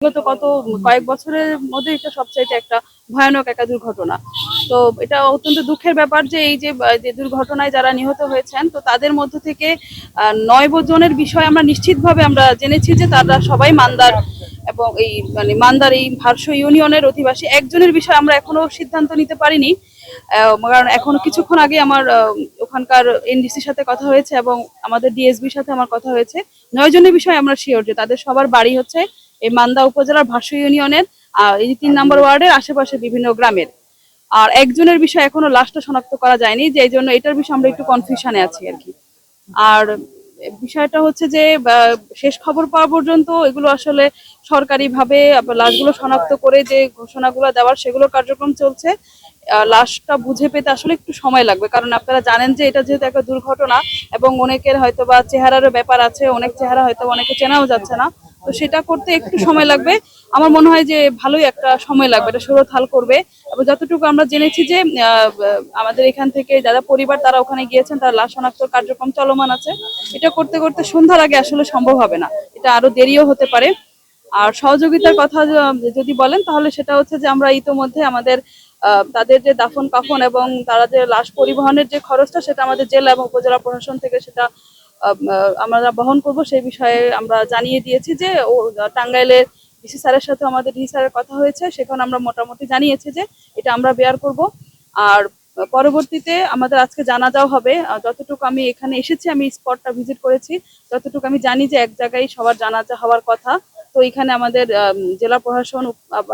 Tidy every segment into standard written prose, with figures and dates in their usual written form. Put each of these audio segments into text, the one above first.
বিগত কয়েক বছরের মধ্যে এটা সবচাইতে একটা ভয়ানক একটা দুর্ঘটনা। তো এটা অত্যন্ত দুঃখের ব্যাপার যে এই যে দুর্ঘটনায় যারা নিহত হয়েছেন, তো তাদের মধ্য থেকে 9 জনের বিষয় আমরা নিশ্চিতভাবে আমরা জেনেছি যে তারা সবাই মান্দার, এবং এই মানে মান্দার এই ভারসো ইউনিয়নের অধিবাসী। একজনের বিষয়ে আমরা এখনো সিদ্ধান্ত নিতে পারিনি, কারণ এখন কিছুক্ষণ আগে আমার ওখানকার এনডিসির সাথে কথা হয়েছে এবং আমাদের ডিএসবির সাথে আমার কথা হয়েছে। 9 জনের বিষয়ে আমরা শিওর যে তাদের সবার বাড়ি হচ্ছে এই মান্দা উপজেলার ভারসো ইউনিয়নের এই 3 নম্বর ওয়ার্ডের আশেপাশে বিভিন্ন গ্রামের। আর একজনের বিষয় এখনো লাশটা শনাক্ত করা যায়নি, যে এই জন্য এটার বিষয়ে আমরা একটু কনফিউশনে আছি আর কি। আর বিষয়টা হচ্ছে যে শেষ খবর পাওয়া পর্যন্ত এগুলো আসলে সরকারিভাবে লাশগুলো শনাক্ত করে যে ঘোষণাগুলো দেওয়ার সেগুলো কার্যক্রম চলছে। লাশটা বুঝে পেতে আসলে একটু সময় লাগবে, কারণ আপনারা জানেন যে এটা যেহেতু একটা দুর্ঘটনা এবং অনেকের হয়তো বা চেহারারও ব্যাপার আছে, অনেক চেহারা হয়তো অনেকে চেনাও যাচ্ছে না। তো সেটা করতে একটু সময় লাগবে। আমার মনে হয় যে ভালোই একটা সময় লাগবে, এটা সুরতহাল করবে। এবং যতটুকু আমরা জেনেছি যে আমাদের এখান থেকে যারা পরিবার তারা ওখানে গিয়েছেন, তারা লাশ শনাক্ত কার্যক্রম চলমান আছে। এটা করতে করতে সন্ধ্যার আগে আসলে সম্ভব হবে না, এটা আরো দেরিও হতে পারে। আর সহযোগিতার কথা যদি বলেন, তাহলে সেটা হচ্ছে যে আমরা ইতোমধ্যে আমাদের তাদের যে দাফন কাফন এবং তারা যে লাশ পরিবহনের যে খরচটা, সেটা আমাদের জেলা এবং উপজেলা প্রশাসন থেকে সেটা আমরা বহন করব। সেই বিষয়ে আমরা জানিয়ে দিয়েছি যে টাঙ্গাইলের ডিসি স্যারের সাথে আমাদের ডিসি স্যারের কথা হয়েছে, সেখানে আমরা মোটামুটি জানিয়েছি যে এটা আমরা বেয়ার করব। আর পরবর্তীতে আমাদের আজকে জানাজাও হবে। যতটুকু আমি এখানে এসেছি, আমি স্পটটা ভিজিট করেছি, যতটুকু আমি জানি যে এক জায়গায় সবার জানাজা হওয়ার কথা। তো এখানে আমাদের জেলা প্রশাসন,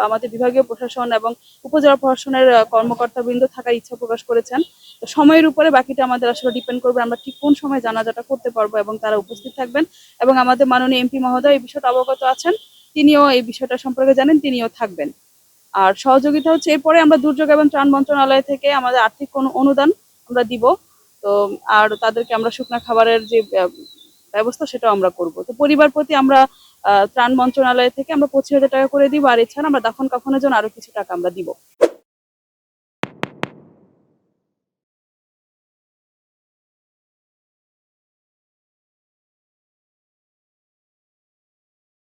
আমাদের বিভাগীয় প্রশাসন এবং উপজেলা প্রশাসনের কর্মকর্তাবৃন্দ থাকার ইচ্ছা প্রকাশ করেছেন। তো সময়ের উপরে বাকিটা আমাদের আসলে ডিপেন্ড করবে আমরা ঠিক কোন সময় জানাজাটা করতে পারবো এবং তারা উপস্থিত থাকবেন। এবং আমাদের মাননীয় এমপি মহোদয় এই বিষয়টা অবগত আছেন, তিনিও এই বিষয়টা সম্পর্কে জানেন, তিনিও থাকবেন। আর সহযোগিতা হচ্ছে এরপরে আমরা দুর্যোগ এবং ত্রাণ মন্ত্রণালয় থেকে আমাদের আর্থিক কোনো অনুদান আমরা দিব। তো আর তাদেরকে আমরা শুকনা খাবারের যে ব্যবস্থা সেটাও আমরা করব। তো পরিবার প্রতি আমরা ত্রাণ মন্ত্রণালয় থেকে আমরা 25,000 টাকা করে দিব, আর এছাড়া আমরা দাফন কাফনের জন্য আরো কিছু টাকা আমরা দিব।